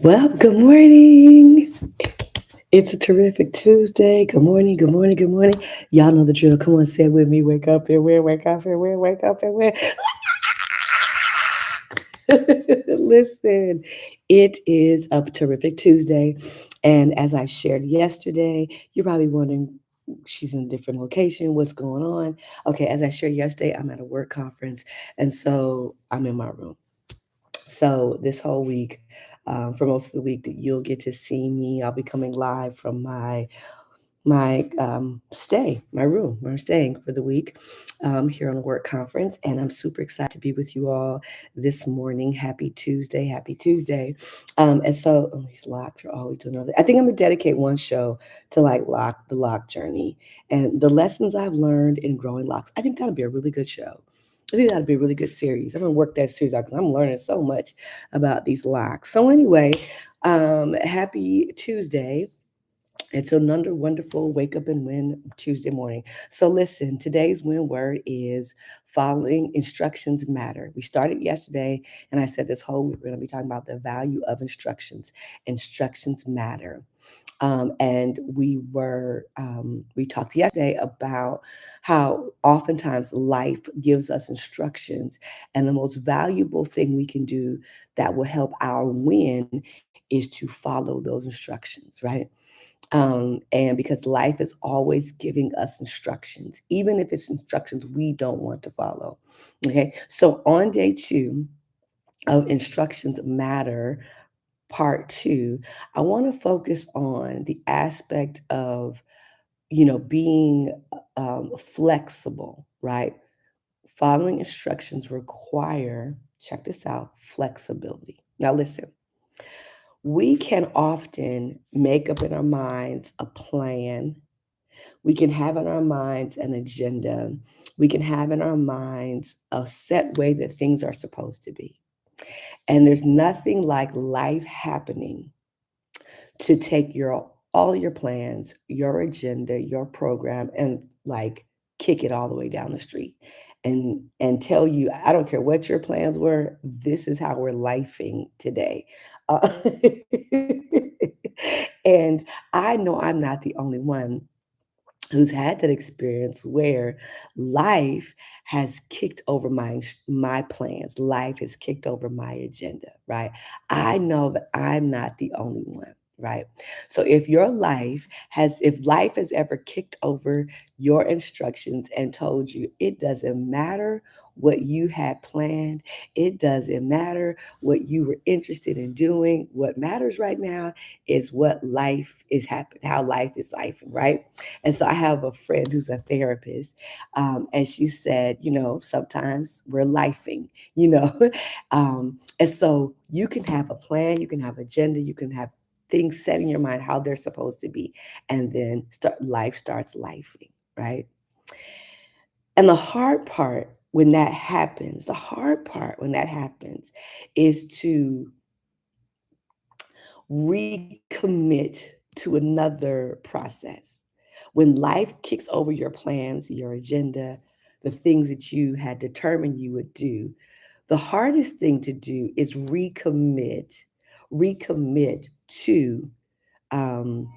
Well, good morning. It's a terrific Tuesday. Good morning, good morning, good morning. Y'all know the drill. Come on, say it with me. Wake up and where, wake up and where, wake up and where. Listen, it is a terrific Tuesday. And as I shared yesterday, you're probably wondering, she's in a different location. What's going on? Okay, as I shared yesterday, I'm at a work conference. And so I'm in my room. So this whole week, for most of the week, that you'll get to see me. I'll be coming live from my room where I'm staying for the week here on a work conference, and I'm super excited to be with you all this morning. Happy Tuesday, happy Tuesday. And so these locks are always doing another. I think I'm gonna dedicate one show to like the lock journey and the lessons I've learned in growing locks. I think that'll be a really good show. I think that'd be a really good series. I'm gonna work that series out because I'm learning so much about these locks. So anyway, happy Tuesday. It's another wonderful wake up and win Tuesday morning. So listen, today's win word is following instructions matter. We started yesterday, and I said this whole week we're going to be talking about the value of instructions. Instructions matter. And we talked yesterday about how oftentimes life gives us instructions, and the most valuable thing we can do that will help our win is to follow those instructions, right? And because life is always giving us instructions, even if it's instructions we don't want to follow. Okay, so on day two of Instructions Matter, part two, I want to focus on the aspect of, being flexible, right? Following instructions require, check this out, flexibility. Now, listen, we can often make up in our minds a plan. We can have in our minds an agenda. We can have in our minds a set way that things are supposed to be. And there's nothing like life happening to take your all your plans, your agenda, your program, and like kick it all the way down the street and tell you, I don't care what your plans were, this is how we're lifing today. Uh, and I know I'm not the only one who's had that experience where life has kicked over my plans, life has kicked over my agenda, right? I know that I'm not the only one, right? So if life has ever kicked over your instructions and told you it doesn't matter what you had planned, it doesn't matter what you were interested in doing, what matters right now is what life is happening, how life is life, right? And so I have a friend who's a therapist, and she said, sometimes we're lifing, you know. And so you can have a plan, you can have agenda, you can have things set in your mind how they're supposed to be, and then life starts lifing, right? And the hard part when that happens is to recommit to another process. When life kicks over your plans, your agenda, the things that you had determined you would do, the hardest thing to do is recommit to, um,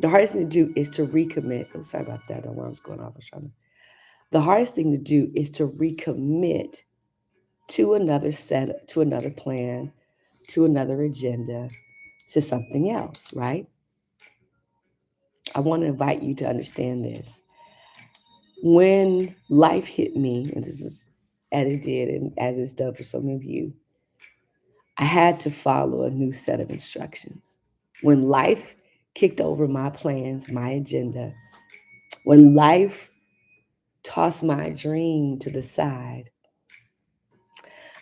the hardest thing to do is to recommit. Oh, sorry about that. I don't know where I was going off. I was trying to. The hardest thing to do is to recommit to another plan, to another agenda, to something else, right? I want to invite you to understand this. When life hit me, and this is as it did and as it's done for so many of you, I had to follow a new set of instructions. When life kicked over my plans, my agenda, when life tossed my dream to the side,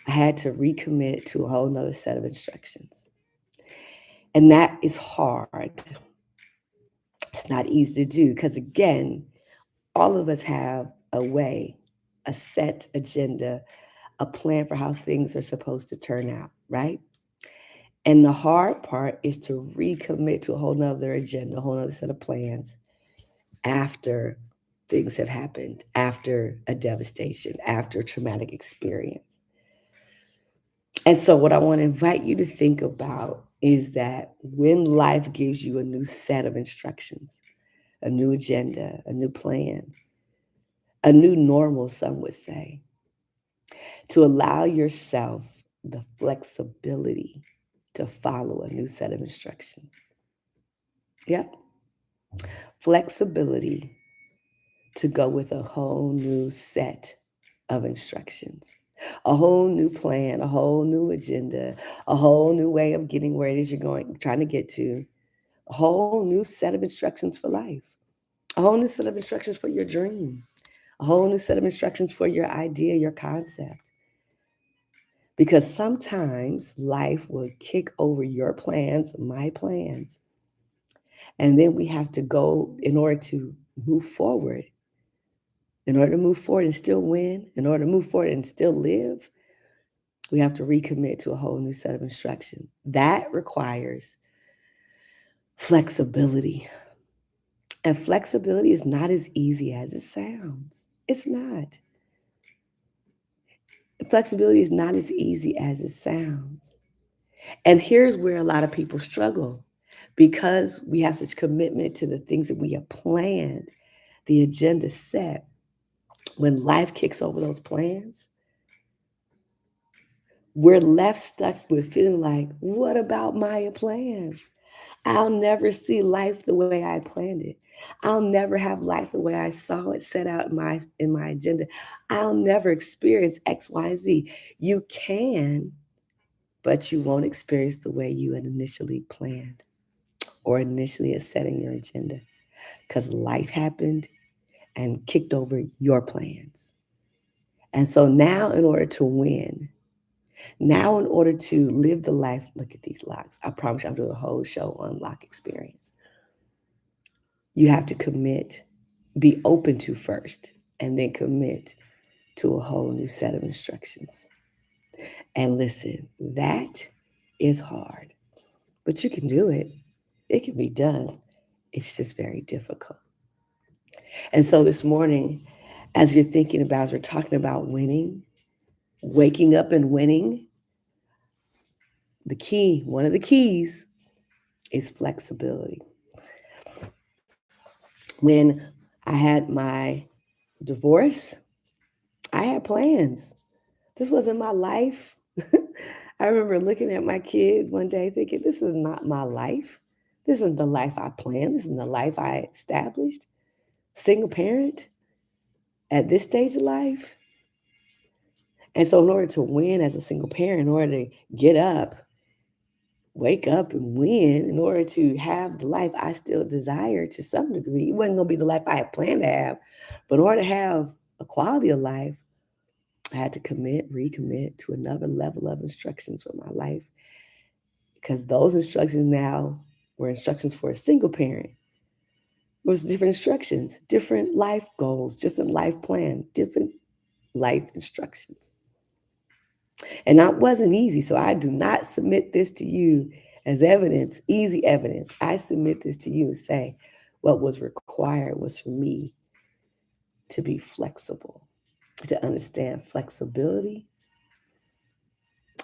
I had to recommit to a whole nother set of instructions. And that is hard. It's not easy to do because, again, all of us have a way, a set agenda, a plan for how things are supposed to turn out, right? And the hard part is to recommit to a whole nother agenda, a whole nother set of plans after things have happened, after a devastation, after a traumatic experience. And so, what I want to invite you to think about is that when life gives you a new set of instructions, a new agenda, a new plan, a new normal, some would say, to allow yourself the flexibility to follow a new set of instructions. Yep, flexibility to go with a whole new set of instructions, a whole new plan, a whole new agenda, a whole new way of getting where it is you're going, trying to get to, a whole new set of instructions for life, a whole new set of instructions for your dream, a whole new set of instructions for your idea, your concept. Because sometimes life will kick over your plans, my plans, and then we have to go in order to move forward. In order to move forward and still win, in order to move forward and still live, we have to recommit to a whole new set of instruction. That requires flexibility. And flexibility is not as easy as it sounds. It's not. Flexibility is not as easy as it sounds. And here's where a lot of people struggle because we have such commitment to the things that we have planned, the agenda set. When life kicks over those plans, we're left stuck with feeling like, what about my plans? I'll never see life the way I planned it. I'll never have life the way I saw it set out in my agenda. I'll never experience X, Y, Z. You can, but you won't experience the way you had initially planned or initially had set in your agenda because life happened and kicked over your plans. And so now, in order to win, now in order to live the life, look at these locks. I promise you, I'm doing a whole show on lock experience. You have to commit, be open to first, and then commit to a whole new set of instructions. And listen, that is hard, but you can do it. It can be done. It's just very difficult. And so this morning, as you're thinking about, as we're talking about winning, waking up and winning, the key, one of the keys is flexibility. When I had my divorce, I had plans. This wasn't my life. I remember looking at my kids one day thinking, this is not my life. This isn't the life I planned. This isn't the life I established. Single parent at this stage of life. And so, in order to win as a single parent, in order to get up, wake up and win, in order to have the life I still desire to some degree, it wasn't going to be the life I had planned to have. But in order to have a quality of life, I had to recommit to another level of instructions for my life because those instructions now were instructions for a single parent. It was different instructions, different life goals, different life plan, different life instructions. And that wasn't easy. So I do not submit this to you as evidence, easy evidence. I submit this to you and say what was required was for me to be flexible, to understand flexibility.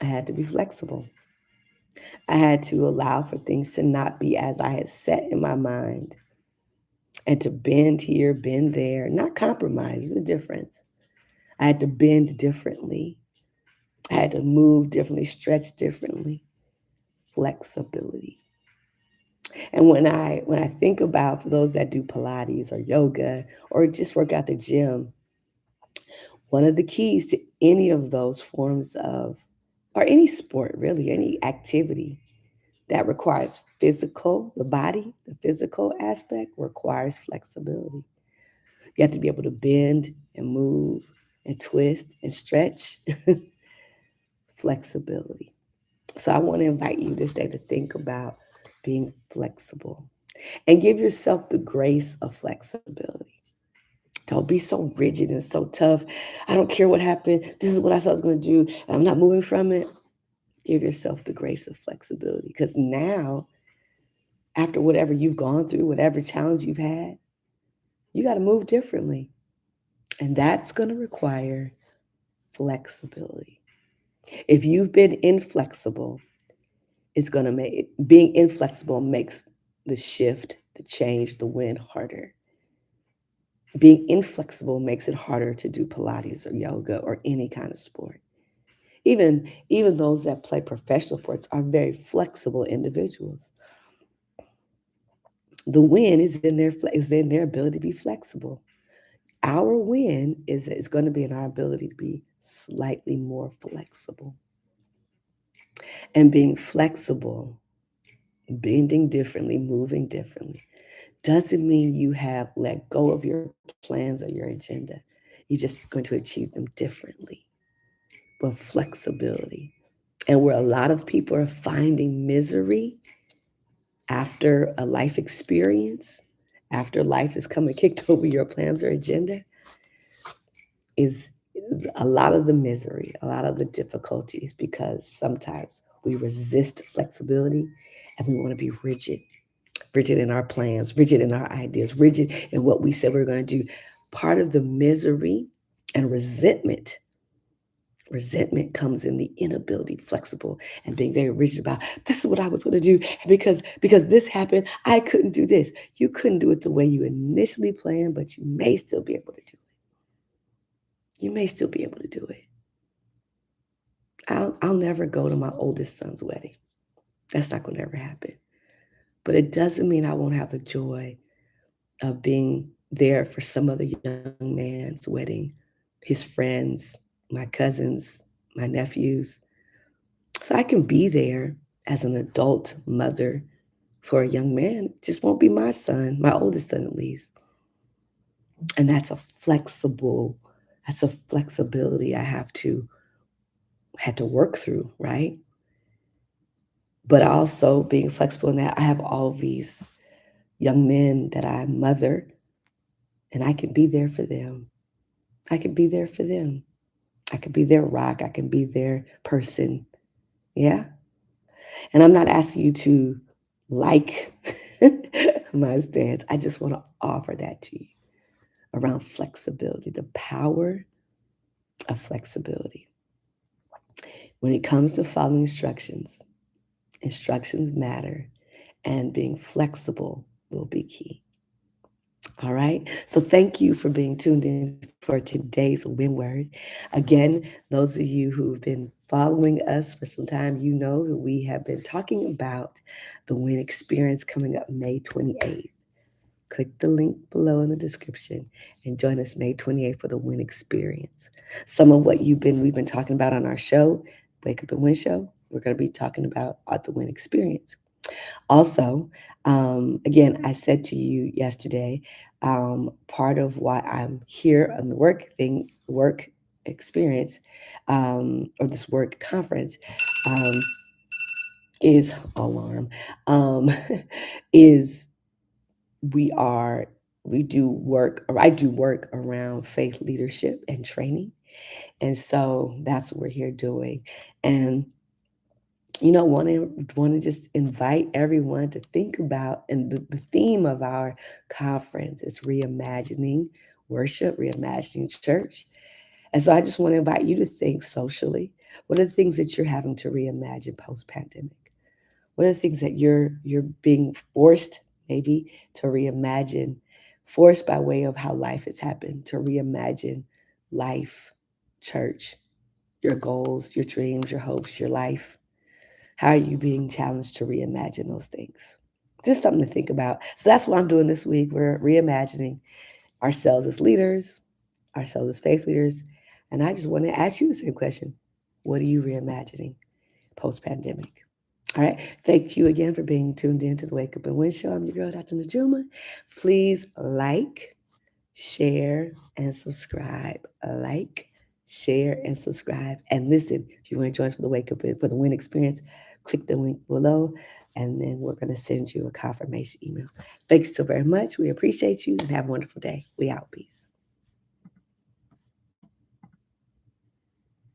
I had to be flexible. I had to allow for things to not be as I had set in my mind and to bend here, bend there, not compromise, the difference. I had to bend differently. I had to move differently, stretch differently, flexibility. And when I think about for those that do Pilates or yoga or just work out the gym, one of the keys to any of those forms of or any sport really, any activity that requires physical, the body, the physical aspect requires flexibility. You have to be able to bend and move and twist and stretch. Flexibility. So I want to invite you this day to think about being flexible and give yourself the grace of flexibility. Don't be so rigid and so tough. I don't care what happened. This is what I said I was going to do. I'm not moving from it. Give yourself the grace of flexibility because now, after whatever you've gone through, whatever challenge you've had, you got to move differently. And that's going to require flexibility. If you've been inflexible, It's going to make being inflexible makes the shift, the change, the win harder. Being inflexible makes it harder to do Pilates or yoga or any kind of sport. Even those that play professional sports are very flexible individuals. The win is in their ability to be flexible. Our win is going to be in our ability to be slightly more flexible. And being flexible, bending differently, moving differently, doesn't mean you have let go of your plans or your agenda. You're just going to achieve them differently, but flexibility. And where a lot of people are finding misery after a life experience, after life has come and kicked over your plans or agenda, is a lot of the misery, a lot of the difficulties, because sometimes we resist flexibility and we want to be rigid, rigid in our plans, rigid in our ideas, rigid in what we said we were going to do. Part of the misery and resentment comes in the inability to be flexible and being very rigid about this is what I was going to do, because this happened, I couldn't do this. You couldn't do it the way you initially planned, but you may still be able to do it. You may still be able to do it. I'll never go to my oldest son's wedding. That's not going to ever happen. But it doesn't mean I won't have the joy of being there for some other young man's wedding, his friends, my cousins, my nephews. So I can be there as an adult mother for a young man. It just won't be my son, my oldest son at least. And that's a flexibility I had to work through, right? But also being flexible in that I have all these young men that I mother, and I can be there for them. I can be there for them. I can be their rock. I can be their person. Yeah. And I'm not asking you to like my stance. I just want to offer that to you around flexibility, the power of flexibility. When it comes to following instructions, instructions matter, and being flexible will be key. All right. So thank you for being tuned in for today's win word. Again, those of you who've been following us for some time, you know that we have been talking about the win experience coming up May 28th. Click the link below in the description and join us May 28th for the win experience. Some of what we've been talking about on our show, Wake Up and Win Show, we're going to be talking about at the win experience. Also, again, I said to you yesterday, part of why I'm here on the work experience, or this work conference, um, is alarm, um, is we are we do work, or I do work around faith leadership and training, and so that's what we're here doing. And want to just invite everyone to think about, and the theme of our conference is reimagining worship, reimagining church. And so I just want to invite you to think socially. What are the things that you're having to reimagine post pandemic? What are the things that you're being forced maybe to reimagine, forced by way of how life has happened, to reimagine life, church, your goals, your dreams, your hopes, your life? How are you being challenged to reimagine those things? Just something to think about. So that's what I'm doing this week. We're reimagining ourselves as leaders, ourselves as faith leaders. And I just want to ask you the same question. What are you reimagining post pandemic? All right. Thank you again for being tuned in to the Wake Up and Win Show. I'm your girl, Dr. Najuma. Please like, share, and subscribe. Like, share, and subscribe. And listen, if you want to join us for the Wake Up and for the Win experience, click the link below, and then we're going to send you a confirmation email. Thanks so very much. We appreciate you, and have a wonderful day. We out. Peace.